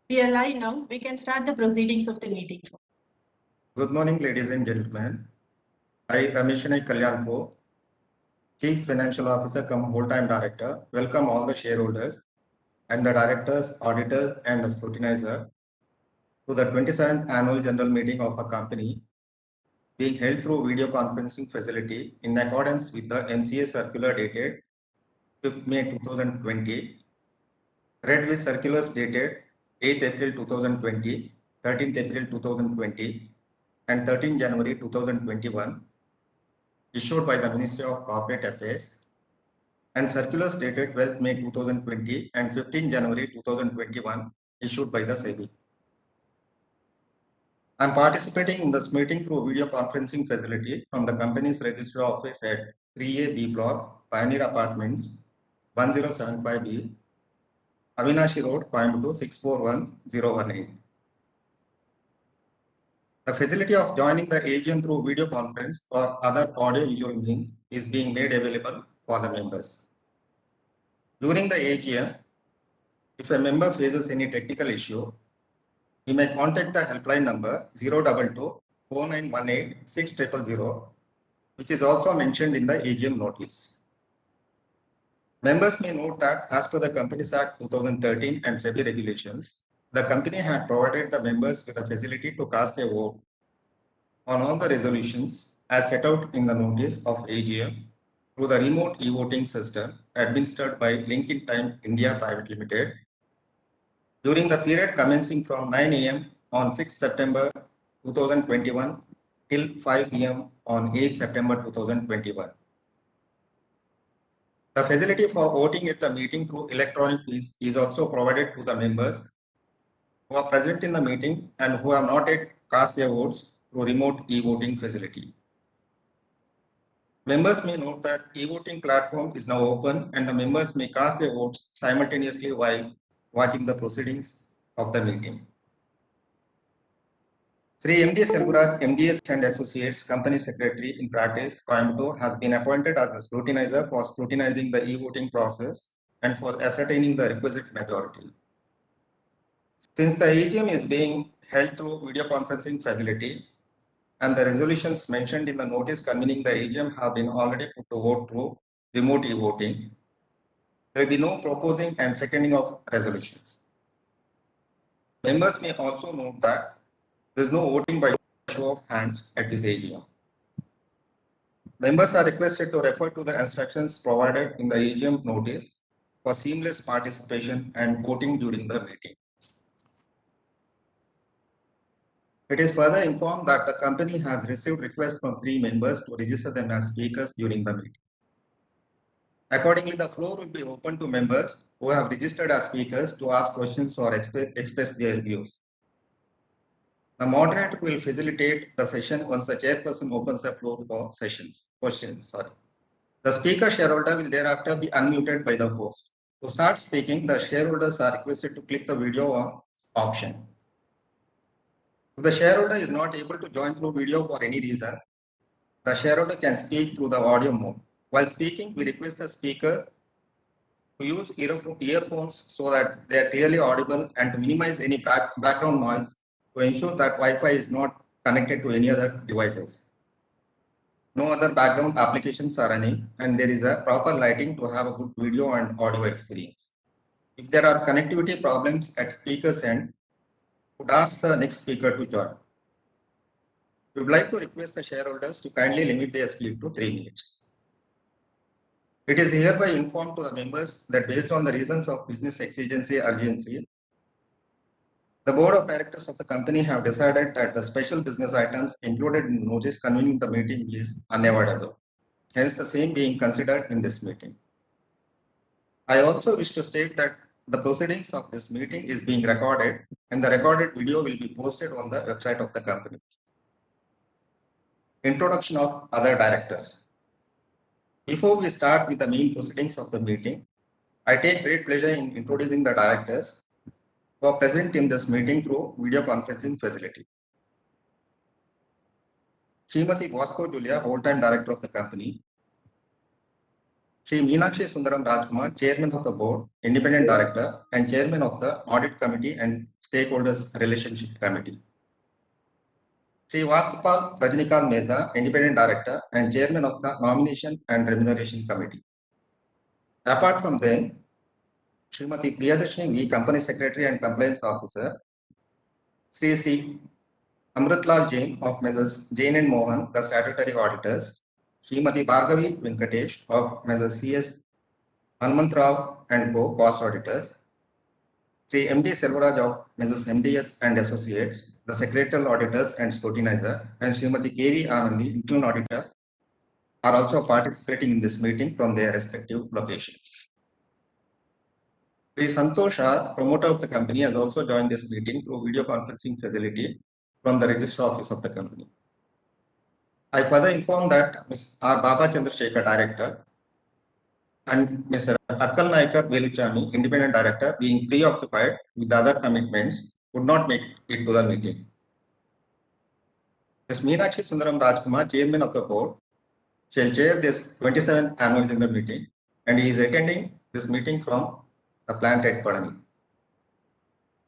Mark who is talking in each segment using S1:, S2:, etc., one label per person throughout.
S1: We are live now. We can start the proceedings of the meeting.
S2: Good morning, ladies and gentlemen. I, Rameshanai Kalyanpur, Chief Financial Officer cum Whole-Time Director, welcome all the shareholders and the directors, auditors, and the scrutinizer to the 27th Annual General Meeting of a company being held through video conferencing facility in accordance with the MCA Circular dated 5th May 2020, read with circulars dated 8th April 2020, 13th April 2020, and 13 January 2021, issued by the Ministry of Corporate Affairs, and circulars dated 12th May 2020 and 15 January 2021, issued by the SEBI. I am participating in this meeting through video conferencing facility from the company's registry office at 3A B Block, Pioneer Apartments, 1075B, Avinashi Road, Coimbatore 641018. The facility of joining the AGM through video conference or other audio visual means is being made available for the members. During the AGM, if a member faces any technical issue, he may contact the helpline number 022 4918 6000, which is also mentioned in the AGM notice. Members may note that as per the Companies Act 2013 and SEBI regulations, the company had provided the members with a facility to cast a vote on all the resolutions as set out in the notice of AGM through the remote e-voting system administered by Link in Time India Private Limited during the period commencing from 9 a.m. on 6 September 2021 till 5 p.m. on 8 September 2021. The facility for voting at the meeting through electronic means is also provided to the members who are present in the meeting and who have not yet cast their votes through remote e-voting facility. Members may note that e-voting platform is now open and the members may cast their votes simultaneously while watching the proceedings of the meeting. Sri MD Selvaraj, MDS and Associates, Company Secretary in practice, Coimbatore, has been appointed as a scrutinizer for scrutinizing the e-voting process and for ascertaining the requisite majority. Since the AGM is being held through video conferencing facility and the resolutions mentioned in the notice convening the AGM have been already put to vote through remote e-voting, there will be no proposing and seconding of resolutions. Members may also note that there is no voting by show of hands at this AGM. Members are requested to refer to the instructions provided in the AGM notice for seamless participation and voting during the meeting. It is further informed that the company has received requests from 3 members to register them as speakers during the meeting. Accordingly, the floor will be open to members who have registered as speakers to ask questions or express their views. The moderator will facilitate the session once the chairperson opens the floor for questions. The speaker shareholder will thereafter be unmuted by the host. To start speaking, the shareholders are requested to click the video on option. If the shareholder is not able to join through video for any reason, the shareholder can speak through the audio mode. While speaking, we request the speaker to use earphones so that they are clearly audible and to minimize any background noise to ensure that Wi-Fi is not connected to any other devices. No other background applications are running and there is a proper lighting to have a good video and audio experience. If there are connectivity problems at speaker's end, would ask the next speaker to join. We would like to request the shareholders to kindly limit their speech to 3 minutes. It is hereby informed to the members that based on the reasons of business exigency urgency, the board of directors of the company have decided that the special business items included in the notice convening the meeting is unavoidable. Hence, the same being considered in this meeting. I also wish to state that the proceedings of this meeting is being recorded and the recorded video will be posted on the website of the company. Introduction of other directors. Before we start with the main proceedings of the meeting, I take great pleasure in introducing the directors who are present in this meeting through video conferencing facility. Srimati Vasco Julia, Whole-Time Director of the company. Shri Meenakshi Sundaram Rajkumar, Chairman of the Board, Independent Director and Chairman of the Audit Committee and Stakeholders Relationship Committee. Sri Vastupal Rajnikant Mehta, Independent Director and Chairman of the Nomination and Remuneration Committee. Apart from them, Srimati Priyadarshini V, Company Secretary and Compliance Officer, Sri Amritlal Jain of Messrs. Jain and Mohan, the Statutory Auditors, Srimati Bhargavi Venkatesh of Messrs. CS Hanumantrao and Co, Cost Auditors, Sri MD Selvaraj of Messrs. MDS and Associates, the Secretarial Auditors and Scrutinizer, and Srimati KV Anandi, Internal Auditor, are also participating in this meeting from their respective locations. Sri Santosh R, promoter of the company, has also joined this meeting through video conferencing facility from the Registrar Office of the company. I further inform that Ms. R. Baba Chandrasekhar, Director, and Mr. Akkal Naikar Veluchami, Independent Director, being preoccupied with other commitments, would not make it to the meeting. Ms. Meenakshi Sundaram Rajkumar, Chairman of the Board, shall chair this 27th Annual General Meeting, and he is attending this meeting from the plant at Palani.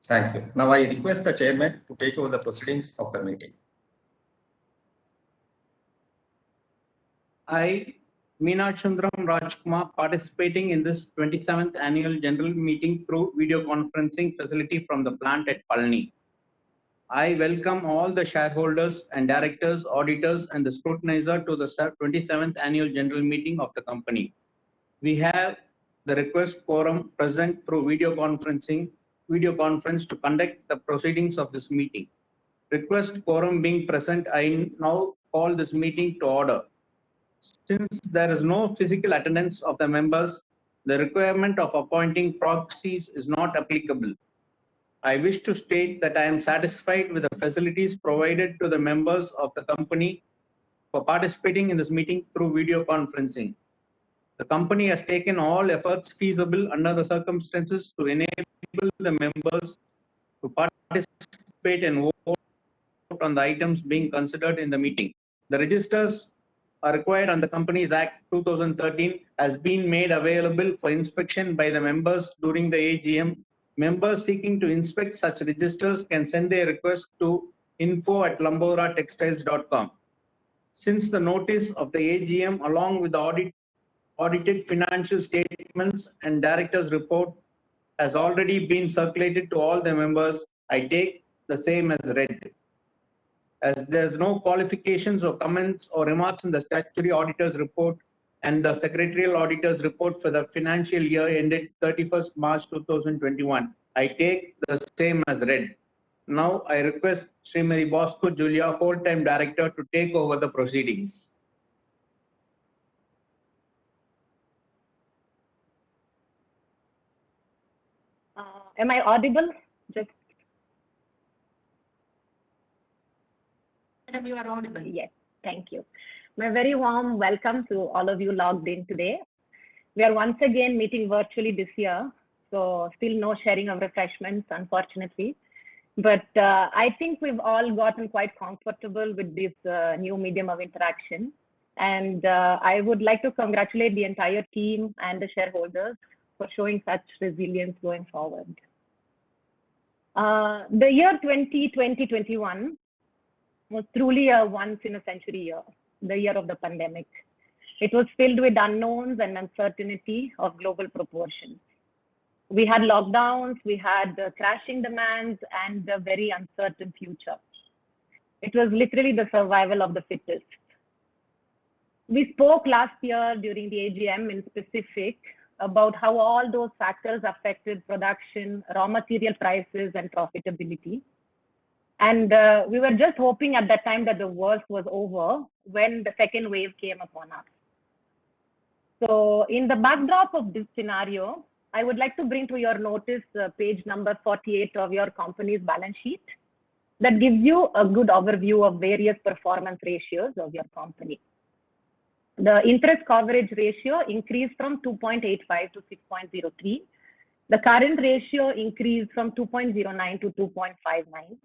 S2: Thank you. Now I request the Chairman to take over the proceedings of the meeting.
S3: I, Meenakshi Sundaram Rajkumar, participating in this 27th Annual General Meeting through video conferencing facility from the plant at Palani. I welcome all the shareholders and directors, auditors, and the scrutinizer to the 27th Annual General Meeting of the company. We have the request quorum present through video conference to conduct the proceedings of this meeting. Request quorum being present, I now call this meeting to order. Since there is no physical attendance of the members, the requirement of appointing proxies is not applicable. I wish to state that I am satisfied with the facilities provided to the members of the company for participating in this meeting through video conferencing. The company has taken all efforts feasible under the circumstances to enable the members to participate and vote on the items being considered in the meeting. The registers are required under the Companies Act 2013 has been made available for inspection by the members during the AGM. Members seeking to inspect such registers can send their request to info@lamboratextiles.com. Since the notice of the AGM along with the audited financial statements and director's report has already been circulated to all the members, I take the same as read. As there's no qualifications or comments or remarks in the statutory auditor's report and the secretarial auditor's report for the financial year ended 31st March 2021, I take the same as read. Now I request Srimati Bosco Julia, full-time director, to take over the proceedings.
S4: Am I audible? Just
S1: Madam, you are audible.
S4: yes, thank you. My very warm welcome to all of you logged in today. We are once again meeting virtually this year, so still no sharing of refreshments, unfortunately. But I think we've all gotten quite comfortable with this new medium of interaction. And I would like to congratulate the entire team and the shareholders for showing such resilience going forward. The year 2020-21 was truly a once-in-a-century year, the year of the pandemic. It was filled with unknowns and uncertainty of global proportions. We had lockdowns, we had crashing demands, and a very uncertain future. It was literally the survival of the fittest. We spoke last year during the AGM in specific about how all those factors affected production, raw material prices, and profitability. And we were just hoping at that time that the worst was over when the second wave came upon us. So in the backdrop of this scenario, I would like to bring to your notice page number 48 of your company's balance sheet that gives you a good overview of various performance ratios of your company. The interest coverage ratio increased from 2.85 to 6.03. The current ratio increased from 2.09 to 2.59.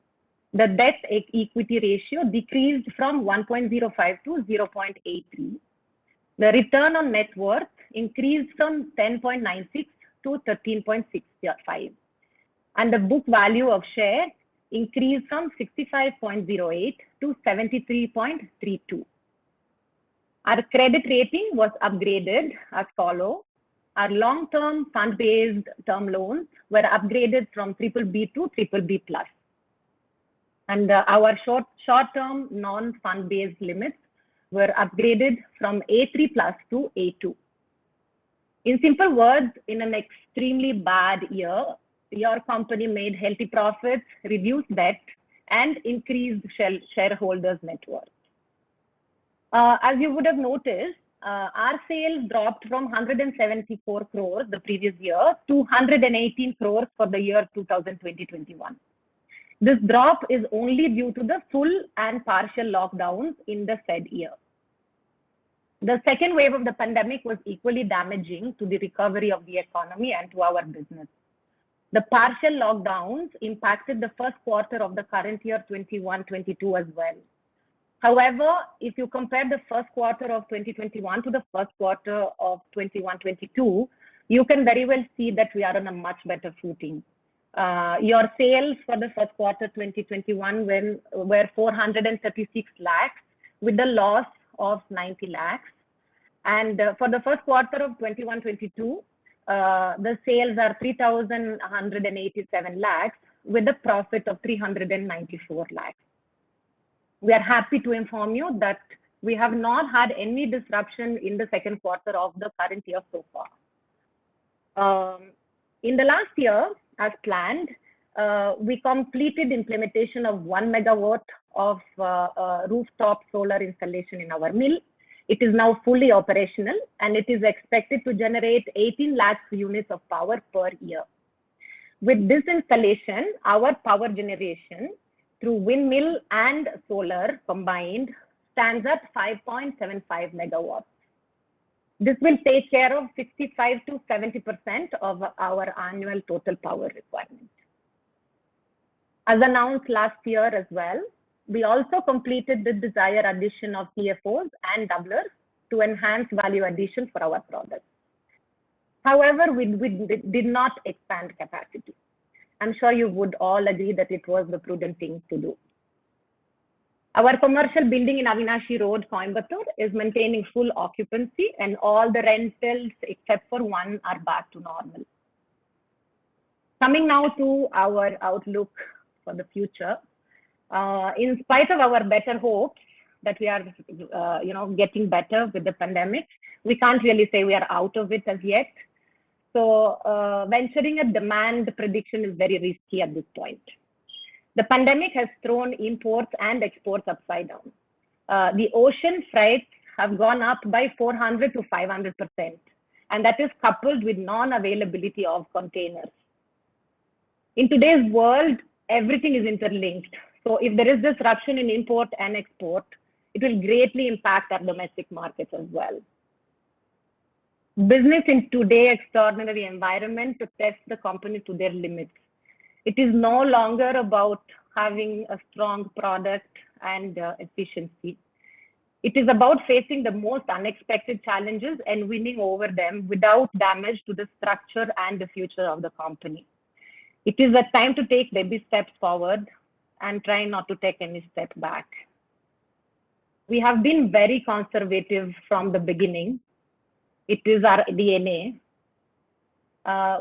S4: The debt equity ratio decreased from 1.05 to 0.83. The return on net worth increased from 10.96 to 13.65. and the book value of share increased from 65.08 to 73.32. Our credit rating was upgraded as follows. Our long-term fund-based term loans were upgraded from BBB to BBB+. And our short-term non-fund-based limits were upgraded from A3+ to A2. In simple words, in an extremely bad year, your company made healthy profits, reduced debt, and increased shareholders' net worth. As you would have noticed, our sales dropped from 174 crores the previous year to 118 crores for the year 2020-21. This drop is only due to the full and partial lockdowns in the said year. The second wave of the pandemic was equally damaging to the recovery of the economy and to our business. The partial lockdowns impacted the first quarter of the current year 21-22 as well. However, if you compare the first quarter of 2021 to the first quarter of 21-22, you can very well see that we are on a much better footing. Your sales for the first quarter 2021 were 436 lakhs with a loss of 90 lakhs. And for the first quarter of 21-22, the sales are 3,187 lakhs with a profit of 394 lakhs. We are happy to inform you that we have not had any disruption in the second quarter of the current year so far. In the last year, as planned, we completed implementation of 1 megawatt of rooftop solar installation in our mill. It is now fully operational and it is expected to generate 18 lakhs units of power per year. With this installation, our power generation through windmill and solar combined stands at 5.75 megawatts. This will take care of 65 to 70% of our annual total power requirement. As announced last year as well, we also completed the desired addition of TFOs and doublers to enhance value addition for our products. However, we did not expand capacity. I'm sure you would all agree that it was the prudent thing to do. Our commercial building in Avinashi Road, Coimbatore is maintaining full occupancy and all the rentals except for one are back to normal. Coming now to our outlook for the future. In spite of our better hopes that we are getting better with the pandemic, we can't really say we are out of it as yet. So venturing a demand prediction is very risky at this point. The pandemic has thrown imports and exports upside down. The ocean freights have gone up by 400 to 500%, and that is coupled with non-availability of containers. In today's world, everything is interlinked. So if there is disruption in import and export, it will greatly impact our domestic markets as well. Business in today's extraordinary environment to test the company to their limits. It is no longer about having a strong product and efficiency. It is about facing the most unexpected challenges and winning over them without damage to the structure and the future of the company. It is a time to take baby steps forward and try not to take any step back. We have been very conservative from the beginning. It is our DNA.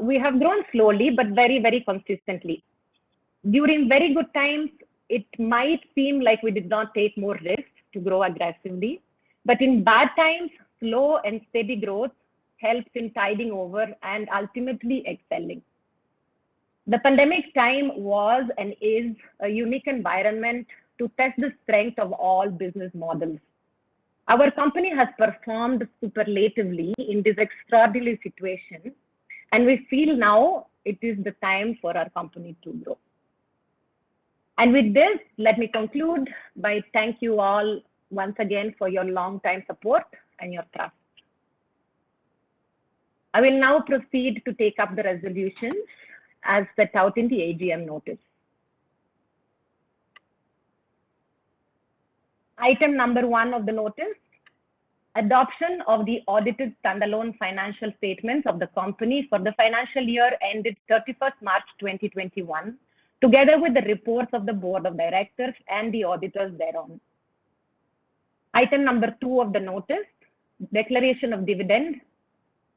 S4: We have grown slowly, but very, very consistently. During very good times, it might seem like we did not take more risks to grow aggressively. But in bad times, slow and steady growth helps in tiding over and ultimately excelling. The pandemic time was and is a unique environment to test the strength of all business models. Our company has performed superlatively in this extraordinary situation, and we feel now it is the time for our company to grow. And with this, let me conclude by thank you all once again for your long time support and your trust. I will now proceed to take up the resolutions as set out in the AGM notice. Item number 1 of the notice Adoption of the audited standalone financial statements of the company for the financial year ended 31st March 2021, together with the reports of the Board of Directors and the auditors thereon. Item number 2 of the notice, declaration of dividend.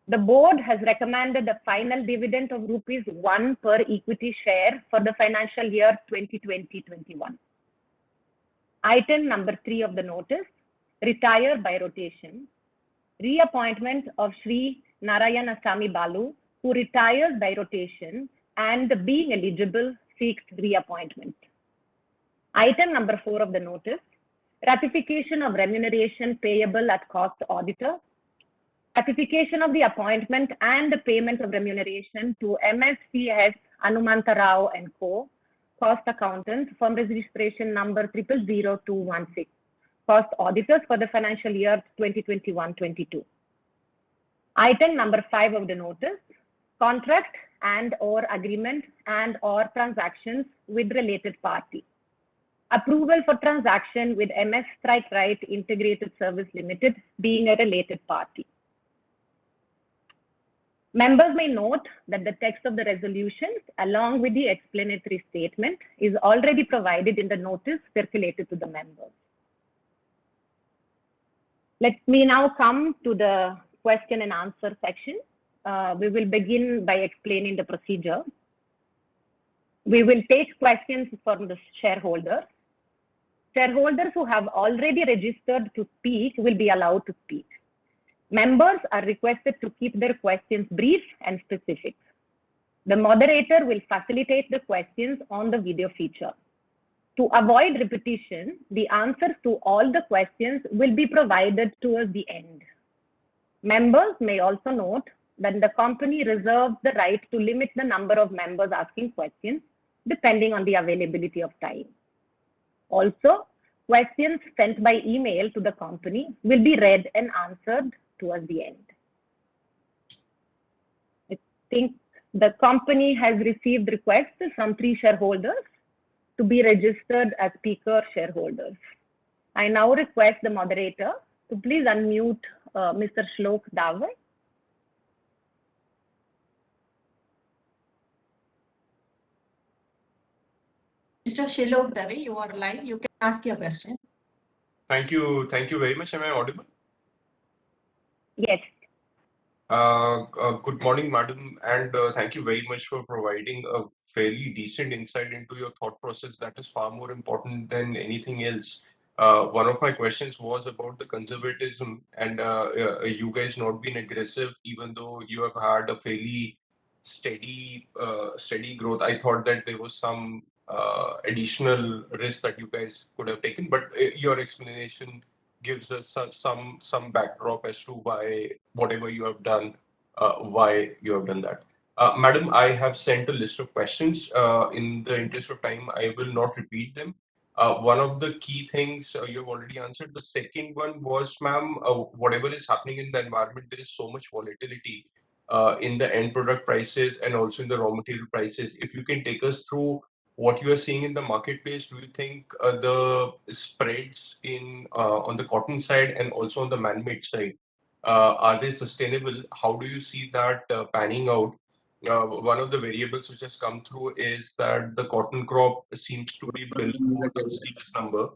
S4: The board has recommended a final dividend of rupees 1 per equity share for the financial year 2020-21. Item number 3 of the notice, retire by rotation. Reappointment of Shri Narayanasamy Balu, who retires by rotation and being eligible seeks reappointment. Item number 4 of the notice, ratification of remuneration payable at cost auditor. Ratification of the appointment and the payment of remuneration to MSCS Anumanta Rao and Co. Cost accountants, firm registration number 000216. Cost auditors for the financial year 2021-22. Item number 5 of the notice, contract and or agreement and or transactions with related party. Approval for transaction with MS Strike Right Integrated Service Limited being a related party. Members may note that the text of the resolutions along with the explanatory statement is already provided in the notice circulated to the members. Let me now come to the question and answer section. We will begin by explaining the procedure. We will take questions from the shareholders. Shareholders who have already registered to speak will be allowed to speak. Members are requested to keep their questions brief and specific. The moderator will facilitate the questions on the video feature. To avoid repetition, the answers to all the questions will be provided towards the end. Members may also note that the company reserves the right to limit the number of members asking questions depending on the availability of time. Also, questions sent by email to the company will be read and answered towards the end. I think the company has received requests from 3 shareholders to be registered as speaker shareholders. I now request the moderator to please unmute Mr. Shlok Davar.
S1: Mr. Shlok Davar, you are live. You can ask your question.
S5: Thank you very much. Am I audible?
S4: Yes.
S5: Good morning, madam, and thank you very much for providing a fairly decent insight into your thought process. That is far more important than anything else. One of my questions was about the conservatism and you guys not being aggressive, even though you have had a fairly steady growth. I thought that there was some additional risk that you guys could have taken, but your explanation gives us some backdrop as to why whatever you have done, why you have done that. Madam, I have sent a list of questions. In the interest of time, I will not repeat them. One of the key things you have already answered. The second one was, ma'am, whatever is happening in the environment, there is so much volatility in the end product prices and also in the raw material prices. If you can take us through what you are seeing in the marketplace, do you think the spreads in on the cotton side and also on the man-made side, are they sustainable? How do you see that panning out? One of the variables which has come through is that the cotton crop seems to be below the previous number.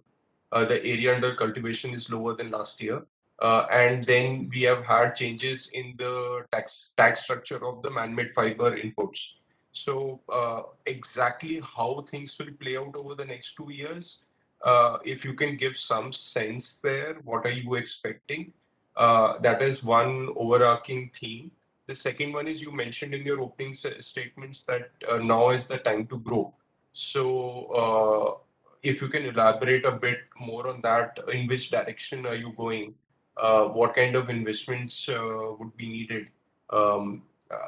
S5: The area under cultivation is lower than last year. And then we have had changes in the tax structure of the man-made fiber inputs. So exactly how things will play out over the next 2 years, if you can give some sense there, what are you expecting? That is one overarching theme. The second one is you mentioned in your opening statements that now is the time to grow. So if you can elaborate a bit more on that, in which direction are you going? What kind of investments would be needed?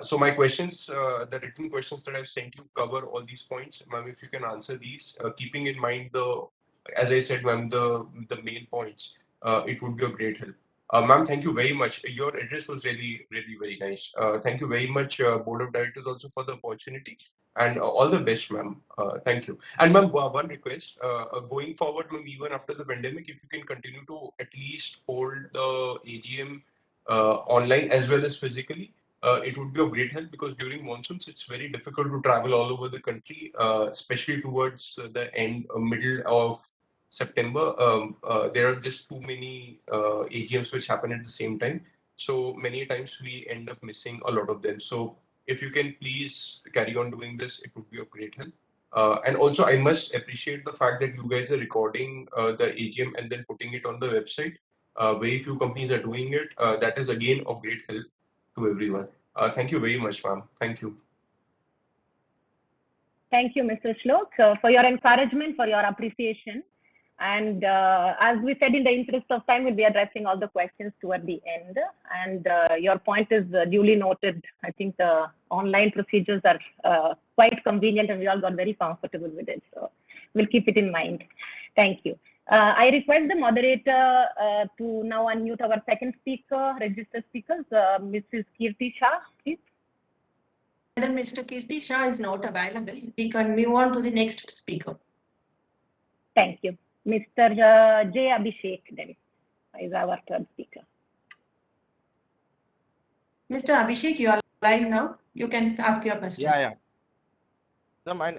S5: So my questions, the written questions that I've sent you cover all these points. Ma'am, if you can answer these, keeping in mind the, as I said, ma'am, the main points, it would be a great help. Ma'am, thank you very much. Your address was really, really very nice. Thank you very much, Board of Directors, also for the opportunity, and all the best, ma'am. Thank you. And ma'am, one request: going forward, ma'am, even after the pandemic, if you can continue to at least hold the AGM online as well as physically, it would be of great help, because during monsoons it's very difficult to travel all over the country, especially towards the end, middle of September. There are just too many AGMs which happen at the same time. So many times we end up missing a lot of them. So if you can please carry on doing this, it would be of great help. And also, I must appreciate the fact that you guys are recording the AGM and then putting it on the website. Very few companies are doing it. That is again of great help to everyone. Thank you very much, ma'am. Thank you.
S4: Thank you, Mr. Shlok, for your encouragement, for your appreciation. And as we said, in the interest of time, we'll be addressing all the questions toward the end. And your point is duly noted. I think the online procedures are quite convenient, and we all got very comfortable with it. So we'll keep it in mind. Thank you. I request the moderator to now unmute our second speaker, registered speakers, Mrs. Kirti Shah, please.
S1: Madam, Mr. Kirti Shah is not available. We can move on to the next speaker.
S4: Thank you. Mr. J. Abhishek then is our third speaker.
S1: Mr. Abhishek, you are live now. You can ask your question.
S6: Yeah. So my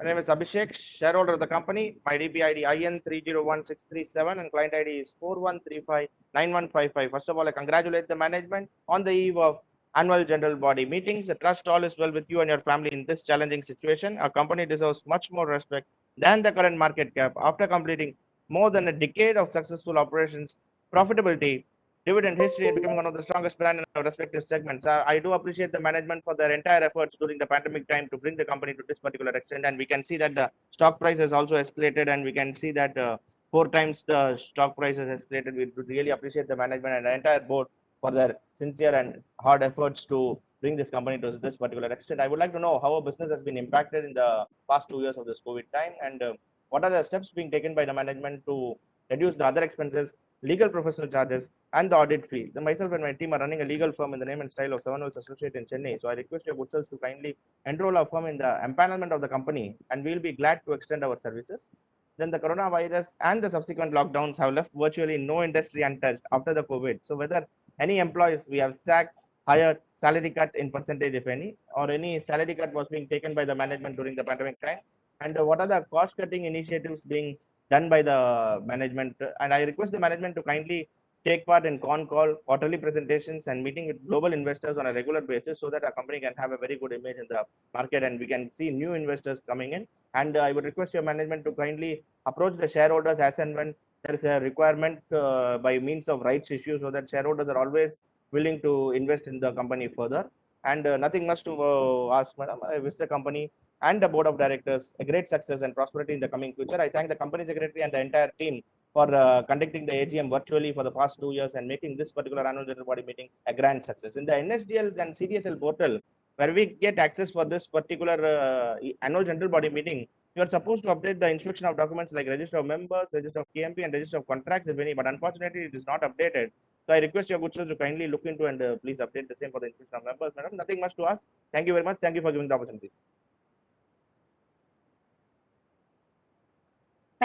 S6: name is Abhishek, shareholder of the company. My DPID IN 301637 and client ID is 41359155. First of all, I congratulate the management on the eve of annual general body meetings. I trust all is well with you and your family in this challenging situation. Our company deserves much more respect than the current market cap after completing more than a decade of successful operations, profitability, dividend history, and becoming one of the strongest brands in our respective segments. I do appreciate the management for their entire efforts during the pandemic time to bring the company to this particular extent. And we can see that the stock price has also escalated, and we can see that 4 times the stock price has escalated. We really appreciate the management and the entire board for their sincere and hard efforts to bring this company to this particular extent. I would like to know how our business has been impacted in the past 2 years of this COVID time, and what are the steps being taken by the management to reduce the other expenses, legal professional charges, and the audit fee. So myself and my team are running a legal firm in the name and style of Seven Wells Associate in Chennai. So I request your good selves to kindly enroll our firm in the empanelment of the company, and we'll be glad to extend our services. Then the coronavirus and the subsequent lockdowns have left virtually no industry untouched after the COVID. So whether any employees we have sacked, hired, salary cut in percentage, if any, or any salary cut was being taken by the management during the pandemic time, and what are the cost cutting initiatives being done by the management. And I request the management to kindly take part in con call, quarterly presentations, and meeting with global investors on a regular basis, so that our company can have a very good image in the market and we can see new investors coming in. And I would request your management to kindly approach the shareholders as and when there is a requirement by means of rights issue, so that shareholders are always willing to invest in the company further. And nothing much to ask, madam. I wish the company and the board of directors a great success and prosperity in the coming future. I thank the company secretary and the entire team for conducting the AGM virtually for the past 2 years and making this particular annual general body meeting a grand success. In the NSDL and CDSL portal, where we get access for this particular annual general body meeting, you are supposed to update the inspection of documents like register of members, register of KMP, and register of contracts, if any, but unfortunately it is not updated. So I request your good sir to kindly look into and please update the same for the inspection of members, madam. Nothing much to ask. Thank you very much. Thank you for giving the opportunity.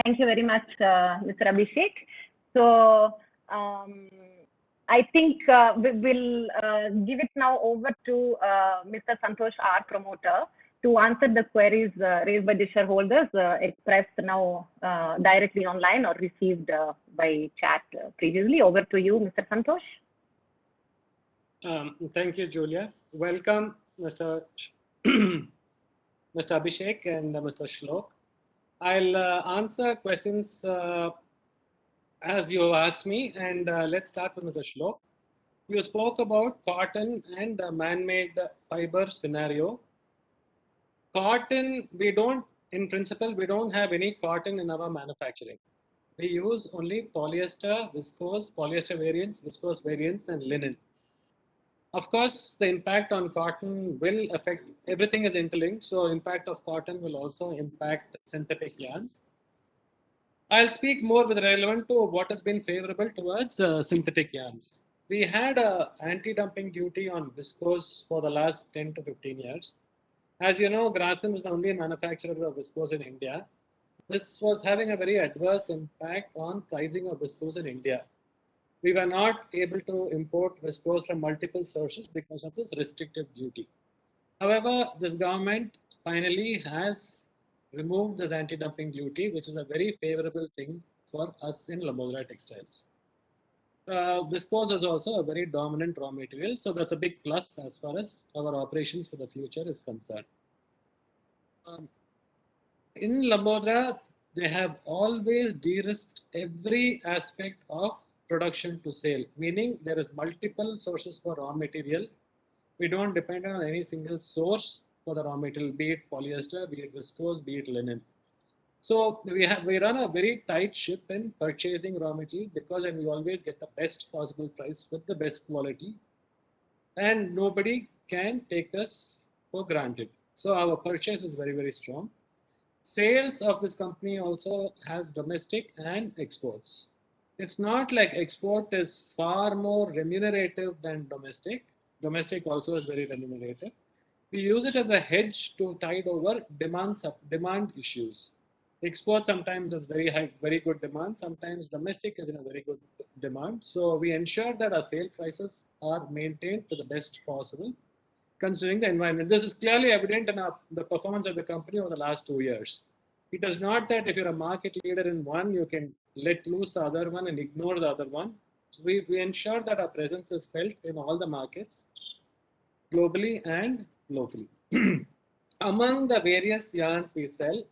S4: Thank you very much, Mr. Abhishek. So I think we will give it now over to Mr. Santosh R. Promoter to answer the queries raised by the shareholders expressed now directly online or received by chat previously. Over to you, Mr. Santosh.
S7: Thank you, Julia. Welcome, Mr. Mr. Abhishek and Mr. Shlok. I'll answer questions as you asked me, and let's start with Mr. Shlok. You spoke about cotton and the man-made fiber scenario. Cotton, in principle, we don't have any cotton in our manufacturing. We use only polyester, viscose, polyester variants, viscose variants, and linen. Of course, the impact on cotton will affect, everything is interlinked, so impact of cotton will also impact synthetic yarns. I'll speak more with relevant to what has been favorable towards synthetic yarns. We had a anti-dumping duty on viscose for the last 10 to 15 years. As you know, Grasim is the only manufacturer of viscose in India. This was having a very adverse impact on pricing of viscose in India. We were not able to import viscose from multiple sources because of this restrictive duty. However, this government finally has removed this anti-dumping duty, which is a very favorable thing for us in Lambodra Textiles. Viscose is also a very dominant raw material, so that's a big plus as far as our operations for the future is concerned. In Lambodra, they have always de-risked every aspect of production to sale, meaning there is multiple sources for raw material. We don't depend on any single source for the raw material, be it polyester, be it viscose, be it linen. So we run a very tight ship in purchasing raw material because then we always get the best possible price with the best quality, and nobody can take us for granted. So our purchase is very, very strong. Sales of this company also has domestic and exports. It's not like export is far more remunerative than domestic. Domestic also is very remunerative. We use it as a hedge to tide over demand issues. Export sometimes is very high, very good demand. Sometimes domestic is in a very good demand. So we ensure that our sale prices are maintained to the best possible, considering the environment. This is clearly evident in the performance of the company over the last 2 years. It is not that if you're a market leader in one, you can let loose the other one and ignore the other one. So we ensure that our presence is felt in all the markets, globally and locally. Among the various yarns we sell,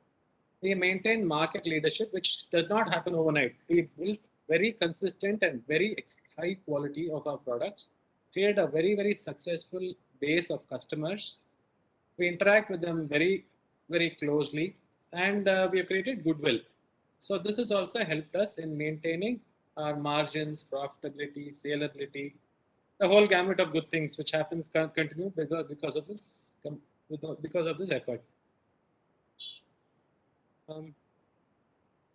S7: we maintain market leadership, which does not happen overnight. We build very consistent and very high quality of our products, create a very, very successful base of customers. We interact with them very, very closely, and we have created goodwill. So this has also helped us in maintaining our margins, profitability, saleability, the whole gamut of good things which happens continue because of this effort.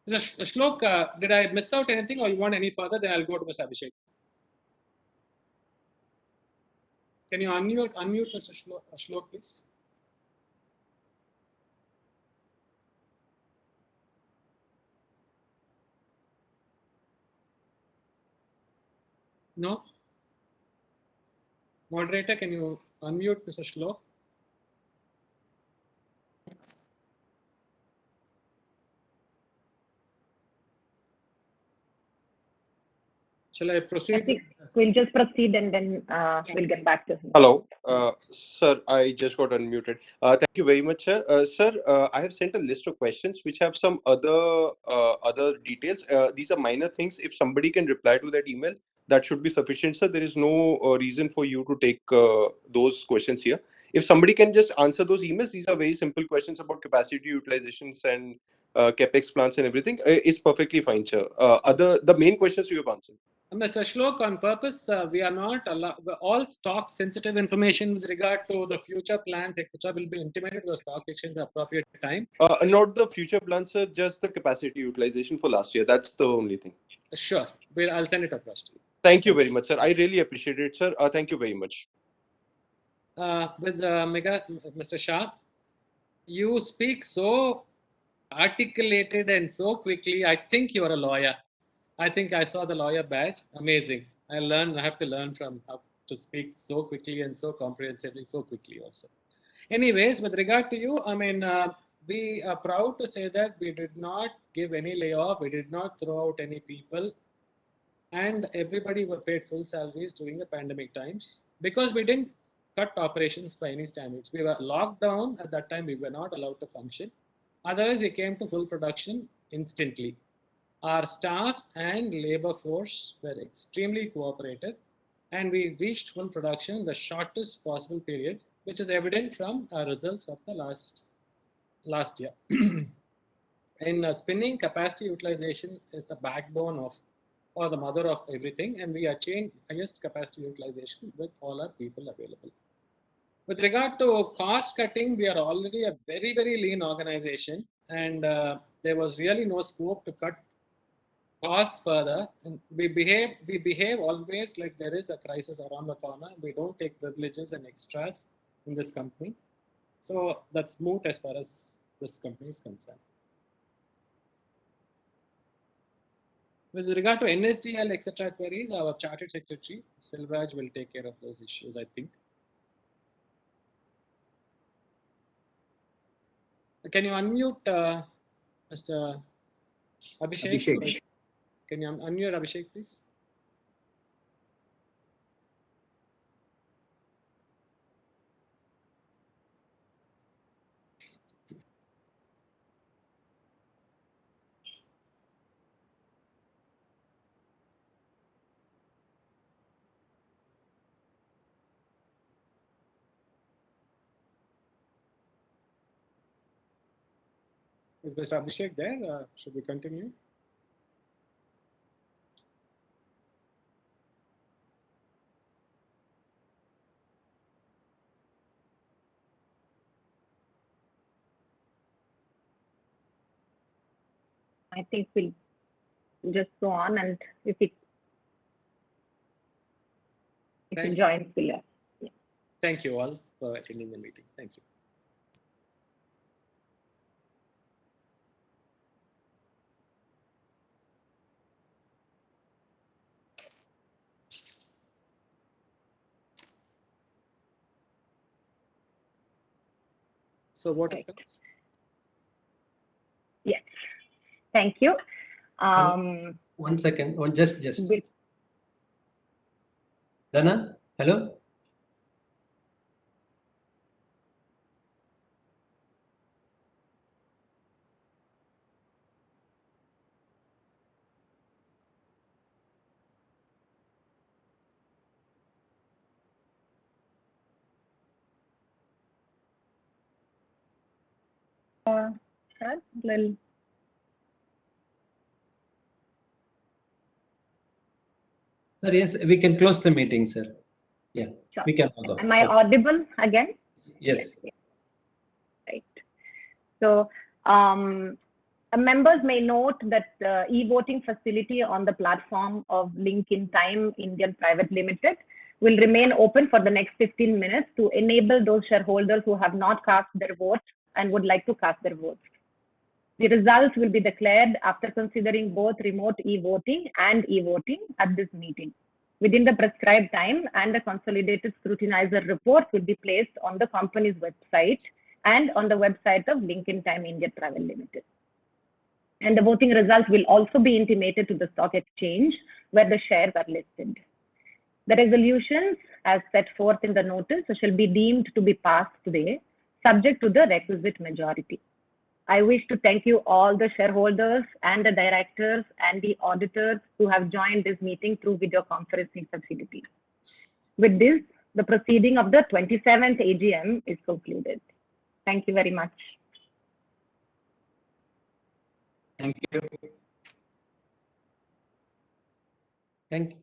S7: Mr. Shlok, did I miss out anything, or you want any further? Then I'll go to Mr. Abhishek. Can you unmute Mr. Shlok, please? No? Moderator, can you unmute Mr. Shlok? Shall I proceed?
S4: I think we'll just proceed and then we'll get back to him.
S5: Hello, sir, I just got unmuted. Thank you very much, sir. Sir, I have sent a list of questions which have some other details. These are minor things. If somebody can reply to that email, that should be sufficient, sir. There is no reason for you to take those questions here. If somebody can just answer those emails, these are very simple questions about capacity utilizations and capex plans and everything. It's perfectly fine, sir. The main questions you have answered.
S7: Mr. Shlok, on purpose, we are not allowed, all stock sensitive information with regard to the future plans, etc., will be intimated to the stock exchange at the appropriate time.
S5: Not the future plans, sir, just the capacity utilization for last year. That's the only thing.
S7: Sure, I'll send it across to you.
S5: Thank you very much, sir. I really appreciate it, sir. Thank you very much.
S7: Mr. Shah, you speak so articulated and so quickly. I think you are a lawyer. I think I saw the lawyer badge. Amazing. I have to learn from how to speak so quickly and so comprehensively so quickly also. Anyways, with regard to you, I mean, we are proud to say that we did not give any layoff. We did not throw out any people. And everybody were paid full salaries during the pandemic times because we didn't cut operations by any standards. We were locked down at that time. We were not allowed to function. Otherwise, we came to full production instantly. Our staff and labor force were extremely cooperative, and we reached full production in the shortest possible period, which is evident from our results of the last year. In spinning, capacity utilization is the backbone of, or the mother of everything, and we achieved highest capacity utilization with all our people available. With regard to cost cutting, we are already a very, very lean organization, and there was really no scope to cut pause further, and we behave always like there is a crisis around the corner. We don't take privileges and extras in this company. So that's moot as far as this company is concerned. With regard to NSDL, etc. queries, our chartered secretary, Silvraj, will take care of those issues, I think. Can you unmute Mr. Abhishek?
S8: Abhishek.
S7: Can you unmute Abhishek, please? Is Mr. Abhishek there? Should we continue?
S4: I think we'll just go on, and if it
S7: Thanks.
S4: joins, we'll.
S7: Thank you all for attending the meeting. Thank you. So what
S4: Right.
S7: happens?
S4: Yes, thank you.
S8: One second, or just.
S4: we-
S8: Dana, hello?
S4: Sure, we'll-
S8: Sir, yes, we can close the meeting, sir. Yeah,
S4: Sure.
S8: we can log off.
S4: Am I audible again?
S8: Yes.
S4: Right. So, members may note that the e-voting facility on the platform of Link in Time India Private Limited will remain open for the next 15 minutes to enable those shareholders who have not cast their vote and would like to cast their votes. The results will be declared after considering both remote e-voting and e-voting at this meeting within the prescribed time, and the consolidated scrutinizer report will be placed on the company's website and on the website of Link in Time India Private Limited. And the voting results will also be intimated to the stock exchange where the shares are listed. The resolutions as set forth in the notice shall be deemed to be passed today, subject to the requisite majority. I wish to thank you all the shareholders and the directors and the auditors who have joined this meeting through video conferencing facility. With this, the proceeding of the 27th AGM is concluded. Thank you very much.
S8: Thank you. Thank you.